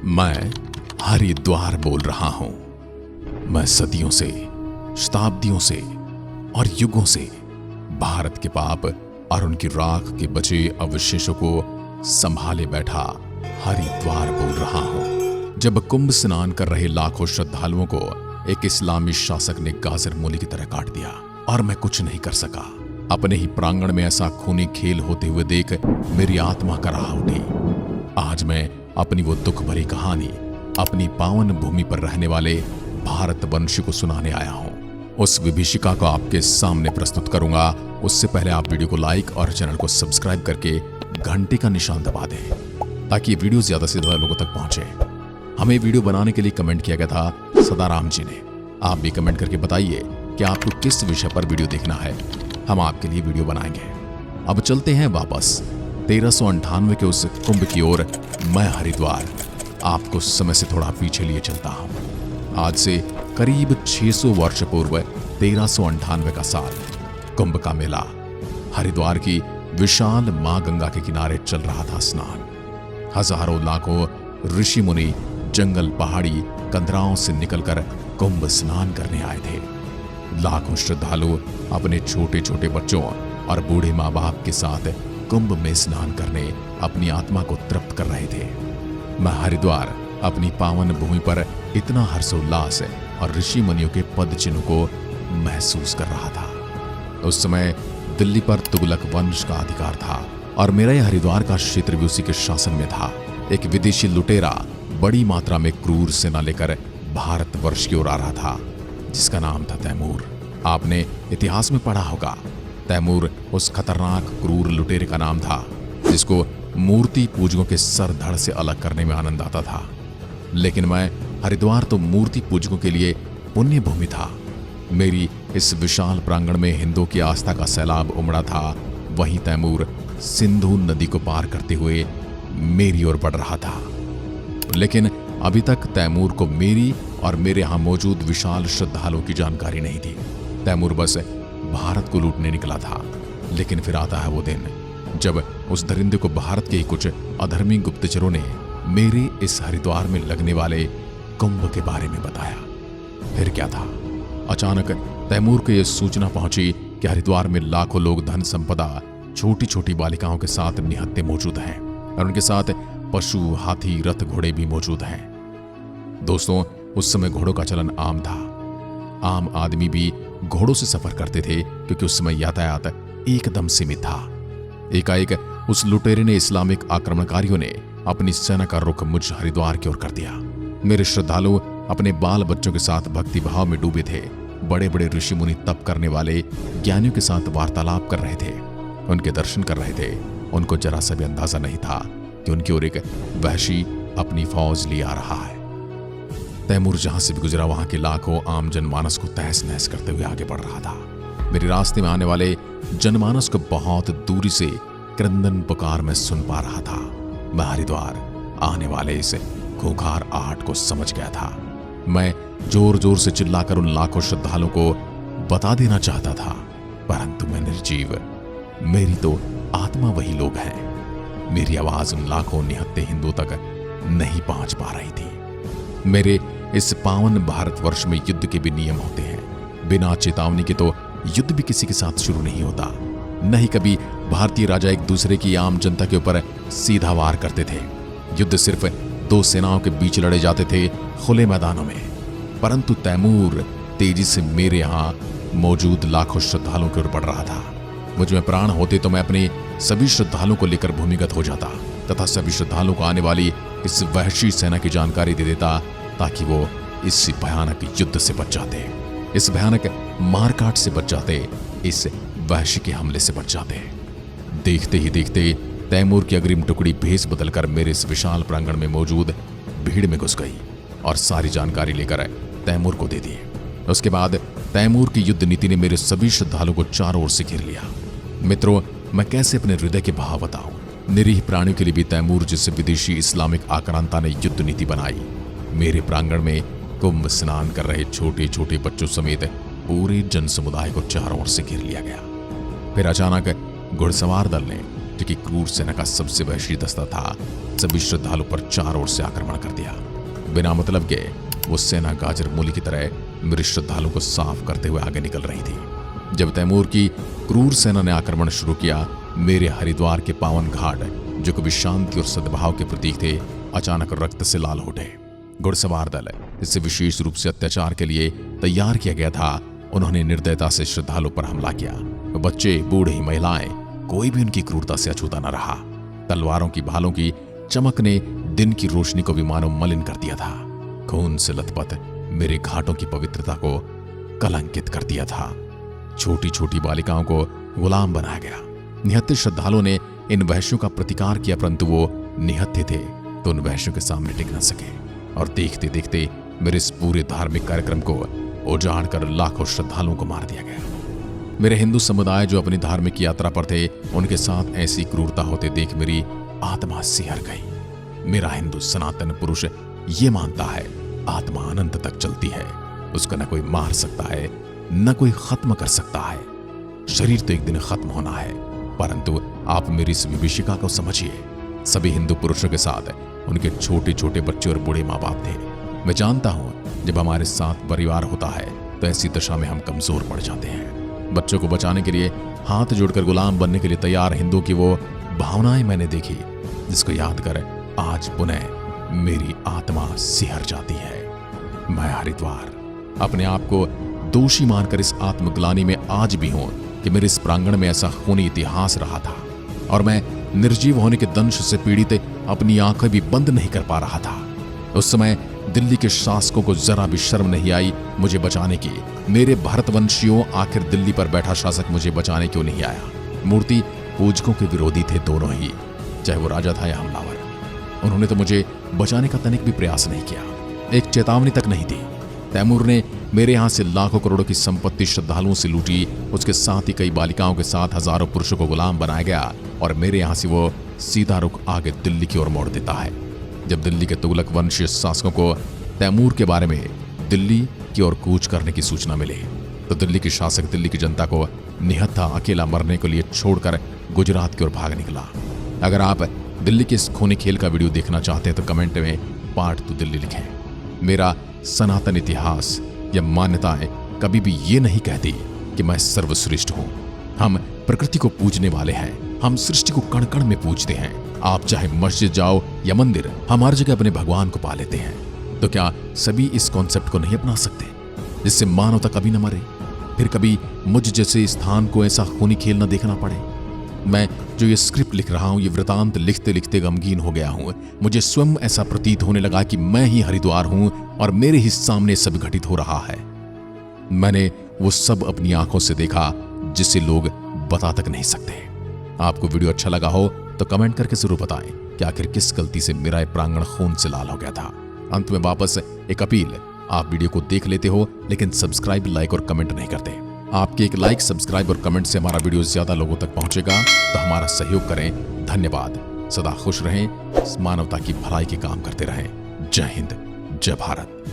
मैं हरिद्वार बोल रहा हूं। मैं सदियों से, शताब्दियों से और युगों से भारत के पाप और उनकी राख के बचे अवशेषों को संभाले बैठा हरिद्वार बोल रहा हूं। जब कुंभ स्नान कर रहे लाखों श्रद्धालुओं को एक इस्लामी शासक ने गाजर मूली की तरह काट दिया और मैं कुछ नहीं कर सका। अपने ही प्रांगण में ऐसा खूनी खेल होते हुए देख मेरी आत्मा कराह उठी। आज मैं अपनी वो दुख भरी कहानी अपनी पावन भूमि पर रहने वाले भारतवंशी को सुनाने आया हूं। उस विभीषिका को आपके सामने प्रस्तुत करूंगा। उससे पहले आप वीडियो को लाइक और चैनल को सब्सक्राइब करके घंटे का निशान दबा दें ताकि ये वीडियो ज्यादा से ज्यादा लोगों तक पहुंचे। हमें वीडियो बनाने के लिए कमेंट किया गया था सदाराम जी ने। आप भी कमेंट करके बताइए कि आपको किस विषय पर वीडियो देखना है, हम आपके लिए वीडियो बनाएंगे। अब चलते हैं वापस 1398 के उस कुंभ की ओर। मैं हरिद्वार आपको समय से थोड़ा पीछे लिए चलता हूं। आज से करीब 600 वर्ष पूर्व 1398 का साल, कुंभ का मेला। हरिद्वार की विशाल मां गंगा के किनारे चल रहा था स्नान। हजारों लाखों ऋषि मुनि जंगल पहाड़ी कंदराओं से निकलकर कुंभ स्नान करने आए थे। लाखों श्रद्धालु अपने छोटे छोटे बच्चों और बूढ़े माँ बाप के साथ कुंभ में स्नान करने अपनी आत्मा को तृप्त कर रहे थे। मैं हरिद्वार अपनी पावन भूमि पर इतना हर्षोल्लास और ऋषि मुनियों के पद चिन्हों को महसूस कर रहा था। उस समय दिल्ली पर तुगलक वंश का अधिकार था और मेरा यह हरिद्वार का क्षेत्र भी उसी के शासन में था। एक विदेशी लुटेरा बड़ी मात्रा में क्रूर सेना लेकर भारतवर्ष की ओर आ रहा था, जिसका नाम था तैमूर। आपने इतिहास में पढ़ा होगा, तैमूर उस खतरनाक क्रूर लुटेरे का नाम था जिसको मूर्ति पूजकों के सर धड़ से अलग करने में आनंद आता था। लेकिन मैं हरिद्वार तो मूर्ति पूजकों के लिए पुण्य भूमि था। मेरी इस विशाल प्रांगण में हिंदुओं की आस्था का सैलाब उमड़ा था। वहीं तैमूर सिंधु नदी को पार करते हुए मेरी ओर बढ़ रहा था। लेकिन अभी तक तैमूर को मेरी और मेरे यहां मौजूद विशाल श्रद्धालुओं की जानकारी नहीं थी। तैमूर बस भारत को लूटने निकला था। लेकिन फिर आता है वो दिन जब उस दरिंदे को भारत के ही कुछ अधर्मी गुप्तचरों ने मेरे इस हरिद्वार में लगने वाले कुंभ के बारे में बताया। फिर क्या था, अचानक तैमूर को यह सूचना पहुंची कि हरिद्वार में लाखों लोग धन संपदा छोटी छोटी बालिकाओं के साथ निहत्थे मौजूद हैं और उनके साथ पशु हाथी रथ घोड़े भी मौजूद हैं। दोस्तों, उस समय घोड़ों का चलन आम था। आम आदमी भी घोड़ों से सफर करते थे क्योंकि उस समय यातायात एकदम सीमित था। एकाएक उस लुटेरे ने इस्लामिक आक्रमणकारियों ने अपनी सेना का रुख मुझ हरिद्वार की ओर कर दिया। मेरे श्रद्धालु अपने बाल बच्चों के साथ भक्ति भाव में डूबे थे। बड़े बड़े ऋषि मुनि तप करने वाले ज्ञानियों के साथ वार्तालाप कर रहे थे, उनके दर्शन कर रहे थे। उनको जरा सा भी अंदाजा नहीं था कि उनकी ओर एक वहशी अपनी फौज लिए आ रहा है। तैमूर जहां से भी गुजरा वहां के लाखों आम जनमानस को तहस नहस करते हुए आगे बढ़ रहा था। मेरे रास्ते में आने वाले जनमानस को बहुत दूरी से क्रंदन पुकार में सुन पा रहा था। मैं हरिद्वार आने वाले इस खूंखार आहट को समझ गया था। मैं जोर जोर से चिल्लाकर उन लाखों श्रद्धालुओं को बता देना चाहता था, परंतु मैं निर्जीव। मेरी तो आत्मा वही लोग हैं। मेरी आवाज उन लाखों निहत्थे हिंदुओं तक नहीं पहुंच पा रही थी। मेरे इस पावन भारतवर्ष में युद्ध के भी नियम होते हैं। बिना चेतावनी के तो युद्ध भी किसी के साथ शुरू नहीं होता। नहीं कभी भारतीय राजा एक दूसरे की आम जनता के ऊपर सीधा वार करते थे। युद्ध सिर्फ दो सेनाओं के बीच लड़े जाते थे खुले मैदानों में। परंतु तैमूर तेजी से मेरे यहाँ मौजूद लाखों श्रद्धालुओं की ओर बढ़ रहा था। मुझ में प्राण होते तो मैं अपने सभी श्रद्धालुओं को लेकर भूमिगत हो जाता तथा सभी श्रद्धालुओं को आने वाली इस वहशी सेना की जानकारी दे देता ताकि वो इस भयानक युद्ध से बच जाते, इस भयानक मारकाट से बच जाते, इस वहशी के हमले से बच जाते। देखते ही देखते तैमूर की अग्रिम टुकड़ी भेष बदलकर मेरे इस विशाल प्रांगण में मौजूद भीड़ में घुस गई और सारी जानकारी लेकर तैमूर को दे दी। उसके बाद तैमूर की युद्ध नीति ने मेरे सभी श्रद्धालुओं को चारों ओर से घेर लिया। मित्रों, मैं कैसे अपने हृदय के भाव बताऊं। निरीह प्राणियों के लिए भी तैमूर जैसे विदेशी इस्लामिक आक्रांता ने युद्ध नीति बनाई। मेरे प्रांगण में कुंभ स्नान कर रहे छोटे छोटे बच्चों समेत पूरे जन समुदाय को चारों ओर से घेर लिया गया। फिर अचानक घुड़सवार दल ने जो कि क्रूर सेना का सबसे वहशी दस्ता था, सभी श्रद्धालु पर चारों ओर से आक्रमण कर दिया। बिना मतलब के वो सेना गाजर मूली की तरह मेरे श्रद्धालु को साफ करते हुए आगे निकल रही थी। जब तैमूर की क्रूर सेना ने आक्रमण शुरू किया, मेरे हरिद्वार के पावन घाट, जो कभी शांति और सद्भाव के प्रतीक थे, अचानक रक्त से लाल हो उठे। घुड़सवार दल, जिसे विशेष रूप से अत्याचार के लिए तैयार किया गया था, उन्होंने निर्दयता से श्रद्धालु पर हमला किया। बच्चे, बूढ़े, महिलाएं, कोई भी उनकी क्रूरता से अछूता न रहा। तलवारों की भालों की चमक ने दिन की रोशनी को भी मानो मलिन कर दिया था। खून से लथपथ मेरे घाटों की पवित्रता को कलंकित कर दिया था। छोटी छोटी बालिकाओं को गुलाम बनाया गया। निहत्थे श्रद्धालुओं ने इन वहशियों का प्रतिकार किया, परंतु वो निहत्थे थे तो उन वहशियों के सामने टिक न सके, और देखते देखते मेरे इस पूरे धार्मिक कार्यक्रम को उजाड़ कर लाखों श्रद्धालुओं को मार दिया गया। मेरे हिंदू समुदाय जो अपनी धार्मिक यात्रा पर थे, उनके साथ ऐसी क्रूरता होते देख मेरी आत्मा सिहर गई। मेरा हिंदू सनातन पुरुष ये मानता है आत्मा अनंत तक चलती है, उसको न कोई मार सकता है, न कोई खत्म कर सकता है। शरीर तो एक दिन खत्म होना है, परंतु आप मेरी इस विभीषिका को समझिए। सभी हिंदू पुरुषों के साथ उनके छोटे छोटे बच्चे और बूढ़े माँ बाप थे। मैं जानता हूं जब हमारे साथ परिवार होता है तो ऐसी दशा में हम कमजोर पड़ जाते हैं। बच्चों को बचाने के लिए हाथ जोड़कर गुलाम बनने के लिए तैयार हिंदू की वो भावनाएं मैंने देखी, जिसको याद कर आज पुनः मेरी आत्मा सिहर जाती है। मैं हरिद्वार अपने आप को दोषी मानकर इस आत्मग्लानि में आज भी हूं कि मेरे इस प्रांगण में ऐसा खूनी इतिहास रहा था, और मैं निर्जीव होने के दंश से पीड़ित अपनी आंखें भी बंद नहीं कर पा रहा था। उस समय दिल्ली के शासकों को जरा भी शर्म नहीं आई मुझे बचाने की। मेरे भारतवंशियों, आखिर दिल्ली पर बैठा शासक मुझे बचाने क्यों नहीं आया? मूर्ति पूजकों के विरोधी थे दोनों ही, चाहे वो राजा था या हमलावर। उन्होंने तो मुझे बचाने का तनिक भी प्रयास नहीं किया, एक चेतावनी तक नहीं दी। तैमूर ने मेरे यहां से लाखों करोड़ों की संपत्ति श्रद्धालुओं से लूटी, उसके साथ ही कई बालिकाओं के साथ हजारों पुरुषों को गुलाम बनाया गया, और मेरे यहां से वो सीधा रुख आगे दिल्ली की ओर मोड़ देता है। जब दिल्ली के तुगलक वंशीय शासकों को तैमूर के बारे में दिल्ली की ओर कूच करने की सूचना मिली, तो दिल्ली के शासक दिल्ली की जनता को निहत्था अकेला मरने के लिए छोड़कर गुजरात की ओर भाग निकला। अगर आप दिल्ली के इस खूनी खेल का वीडियो देखना चाहते हैं तो कमेंट में पार्ट 2 दिल्ली लिखें। मेरा सनातन इतिहास या मान्यताएं कभी भी ये नहीं कहती कि मैं सर्वश्रेष्ठ हूं। हम प्रकृति को पूजने वाले हैं, हम सृष्टि को कण कण में पूजते हैं। आप चाहे मस्जिद जाओ या मंदिर, हम हर जगह अपने भगवान को पा लेते हैं। तो क्या सभी इस कॉन्सेप्ट को नहीं अपना सकते, जिससे मानवता कभी न मरे, फिर कभी मुझ जैसे स्थान को ऐसा खूनी खेल न देखना पड़े? मैं जो ये स्क्रिप्ट लिख रहा हूं, ये वृतांत लिखते लिखते गमगीन हो गया हूं। मुझे स्वयं ऐसा प्रतीत होने लगा कि मैं ही हरिद्वार हूं और मेरे ही सामने सब घटित हो रहा है। मैंने वो सब अपनी आंखों से देखा जिसे लोग बता तक नहीं सकते। आपको वीडियो अच्छा लगा हो तो कमेंट करके जरूर बताएं कि आखिर किस गलती से मेरा प्रांगण खून से लाल हो गया था। अंत में वापस एक अपील, आप वीडियो को देख लेते हो लेकिन सब्सक्राइब, लाइक और कमेंट नहीं करते। आपके एक लाइक, सब्सक्राइब और कमेंट से हमारा वीडियो ज्यादा लोगों तक पहुंचेगा, तो हमारा सहयोग करें। धन्यवाद। सदा खुश रहें, मानवता की भलाई के काम करते रहें। जय हिंद, जय भारत।